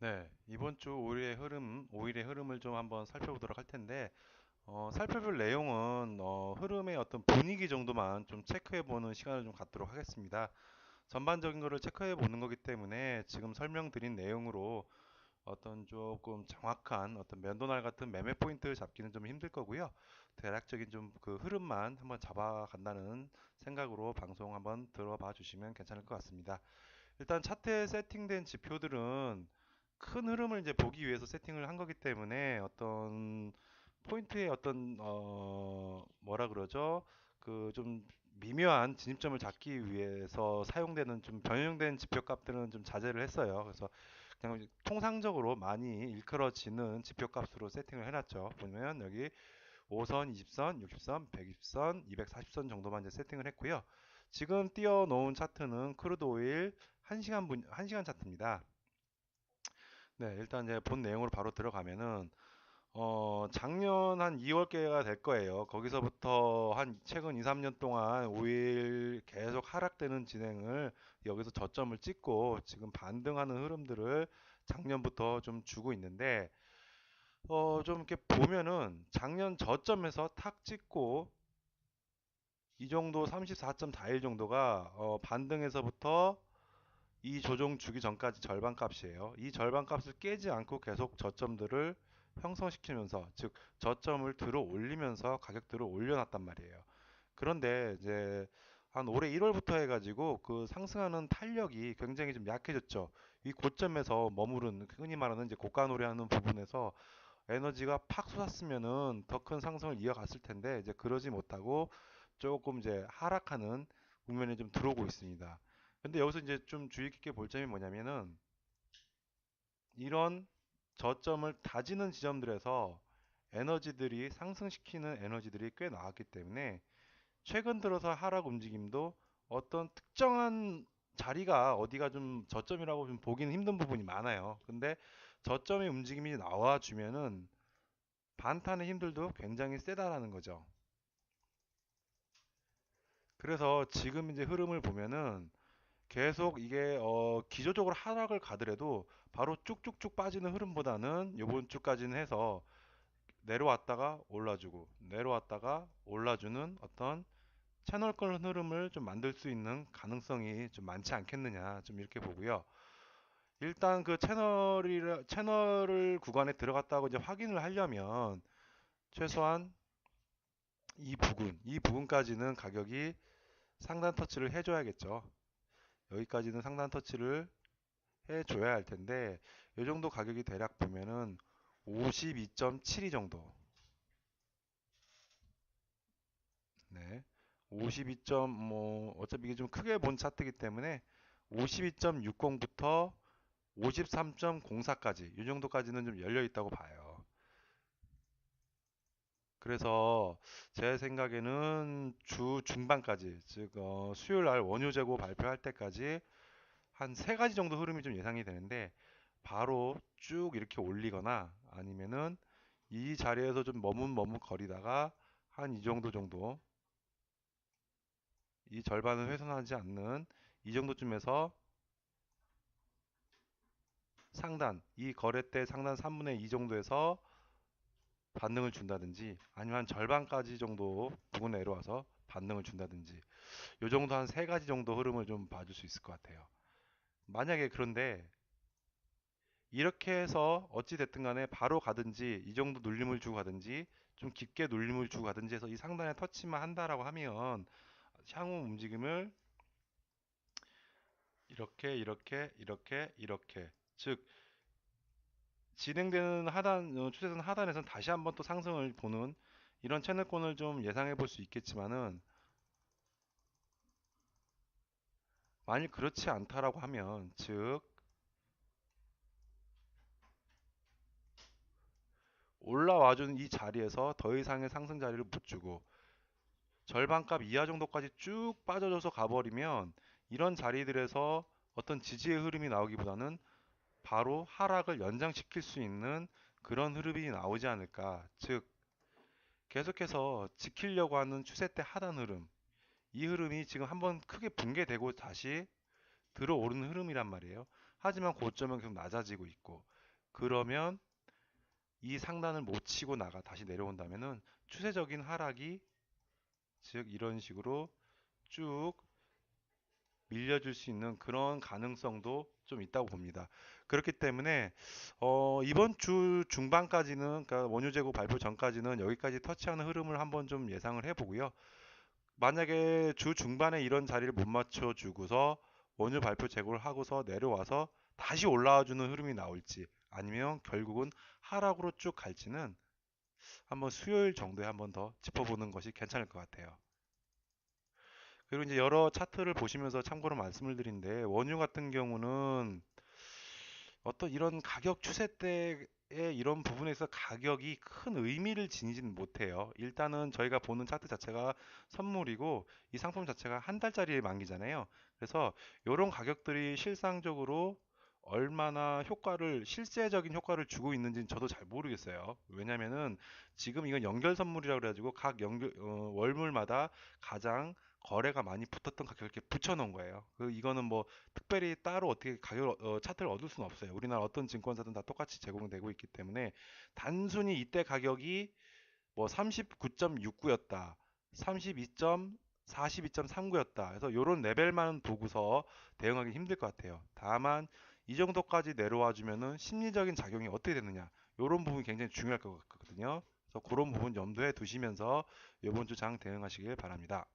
네, 이번 주 5일의 흐름을 좀 한번 살펴보도록 할 텐데, 살펴볼 내용은 흐름의 어떤 분위기 정도만 좀 체크해보는 시간을 좀 갖도록 하겠습니다. 전반적인 거를 체크해보는 거기 때문에 지금 설명드린 내용으로 어떤 조금 정확한 어떤 면도날 같은 매매 포인트를 잡기는 좀 힘들 거고요. 대략적인 좀 그 흐름만 한번 잡아간다는 생각으로 방송 한번 들어봐 주시면 괜찮을 것 같습니다. 일단 차트에 세팅된 지표들은 큰 흐름을 이제 보기 위해서 세팅을 한 거기 때문에 어떤 포인트의 어떤 뭐라 그러죠? 그 좀 미묘한 진입점을 잡기 위해서 사용되는 좀 변형된 지표 값들은 좀 자제를 했어요. 그래서 그냥 통상적으로 많이 일컬어지는 지표 값으로 세팅을 해놨죠. 보면 여기 5선, 20선, 60선, 120선, 240선 정도만 이제 세팅을 했고요. 지금 띄워놓은 차트는 크루드 오일 1시간 차트입니다. 네, 일단 이제 본 내용으로 바로 들어가면은 작년 한 2월께가 될 거예요. 거기서부터 한 최근 2, 3년 동안 오일 계속 하락되는 진행을 여기서 저점을 찍고 지금 반등하는 흐름들을 작년부터 좀 주고 있는데 좀 이렇게 보면은 작년 저점에서 탁 찍고 이 정도 34.41 정도가 반등에서부터 이 조정 주기 전까지 절반 값이에요. 이 절반 값을 깨지 않고 계속 저점들을 형성시키면서 즉 저점을 들어 올리면서 가격들을 올려놨단 말이에요. 그런데 이제 한 올해 1월부터 해가지고 그 상승하는 탄력이 굉장히 좀 약해졌죠. 이 고점에서 머무른 흔히 말하는 이제 고가 노래하는 부분에서 에너지가 팍 솟았으면은 더 큰 상승을 이어갔을 텐데 이제 그러지 못하고 조금 이제 하락하는 국면에 좀 들어오고 있습니다. 근데 여기서 이제 좀 주의 깊게 볼 점이 뭐냐면은 이런 저점을 다지는 지점들에서 에너지들이 상승시키는 에너지들이 꽤 나왔기 때문에 최근 들어서 하락 움직임도 어떤 특정한 자리가 어디가 좀 저점이라고 좀 보기는 힘든 부분이 많아요. 근데 저점의 움직임이 나와주면은 반탄의 힘들도 굉장히 세다라는 거죠. 그래서 지금 이제 흐름을 보면은 계속 이게 기조적으로 하락을 가더라도 바로 쭉쭉쭉 빠지는 흐름보다는 요번 주까지는 해서 내려왔다가 올라주고 내려왔다가 올라주는 어떤 채널권 흐름을 좀 만들 수 있는 가능성이 좀 많지 않겠느냐 좀 이렇게 보고요. 일단 그 채널을 구간에 들어갔다고 이제 확인을 하려면 최소한 이 부분까지는 가격이 상단 터치를 해줘야겠죠. 여기까지는 상단 터치를 해줘야 할 텐데 이 정도 가격이 대략 보면은 52.72 정도. 네. 52점 뭐 어차피 이게 좀 크게 본 차트이기 때문에 52.60부터 53.04까지 이 정도까지는 좀 열려 있다고 봐요. 그래서 제 생각에는 주 중반까지 즉 수요일 날 원유 재고 발표할 때까지 한 세 가지 정도 흐름이 좀 예상이 되는데 바로 쭉 이렇게 올리거나 아니면은 이 자리에서 좀 머뭇머뭇거리다가 한 이 정도 이 절반을 훼손하지 않는 이 정도쯤에서 상단 이 거래대 상단 3분의 2 정도에서 반등을 준다든지 아니면 한 절반까지 정도 부근 내려와서 반등을 준다든지 이 정도 한 세 가지 정도 흐름을 좀 봐줄 수 있을 것 같아요. 만약에 그런데 이렇게 해서 어찌 됐든 간에 바로 가든지 이 정도 눌림을 주고 가든지 좀 깊게 눌림을 주고 가든지 해서 이 상단에 터치만 한다라고 하면 향후 움직임을 이렇게 즉 진행되는 추세선 하단에서는 다시 한번 또 상승을 보는 이런 채널권을 좀 예상해 볼 수 있겠지만은 만일 그렇지 않다라고 하면 즉 올라와준 이 자리에서 더 이상의 상승 자리를 못 주고 절반값 이하 정도까지 쭉 빠져줘서 가버리면 이런 자리들에서 어떤 지지의 흐름이 나오기보다는 바로 하락을 연장시킬 수 있는 그런 흐름이 나오지 않을까. 즉 계속해서 지키려고 하는 추세 대 하단 흐름 이 흐름이 지금 한번 크게 붕괴되고 다시 들어오르는 흐름이란 말이에요. 하지만 고점은 계속 낮아지고 있고, 그러면 이 상단을 못 치고 나가 다시 내려온다면은 추세적인 하락이, 즉 이런 식으로 쭉 밀려줄 수 있는 그런 가능성도 좀 있다고 봅니다. 그렇기 때문에 이번 주 중반까지는, 그러니까 원유 재고 발표 전까지는 여기까지 터치하는 흐름을 한번 좀 예상을 해보고요. 만약에 주 중반에 이런 자리를 못 맞춰주고서 원유 발표 재고를 하고서 내려와서 다시 올라와주는 흐름이 나올지, 아니면 결국은 하락으로 쭉 갈지는 한번 수요일 정도에 한번 더 짚어보는 것이 괜찮을 것 같아요. 그리고 이제 여러 차트를 보시면서 참고로 말씀을 드린데, 원유 같은 경우는 어떤 이런 가격 추세 때의 이런 부분에서 가격이 큰 의미를 지니지는 못해요. 일단은 저희가 보는 차트 자체가 선물이고, 이 상품 자체가 한 달짜리 만기잖아요. 그래서 이런 가격들이 실상적으로 얼마나 실제적인 효과를 주고 있는지는 저도 잘 모르겠어요. 왜냐면은 지금 이건 연결 선물이라고 그래가지고 각 월물마다 가장 거래가 많이 붙었던 가격을 이렇게 붙여놓은 거예요. 이거는 뭐 특별히 따로 어떻게 차트를 얻을 수는 없어요. 우리나라 어떤 증권사든 다 똑같이 제공되고 있기 때문에, 단순히 이때 가격이 뭐 39.69였다, 42.42.39였다. 그래서 요런 레벨만 보고서 대응하기 힘들 것 같아요. 다만 이 정도까지 내려와 주면은 심리적인 작용이 어떻게 되느냐, 요런 부분이 굉장히 중요할 것 같거든요. 그래서 그런 부분 염두에 두시면서 이번 주 장 대응하시길 바랍니다.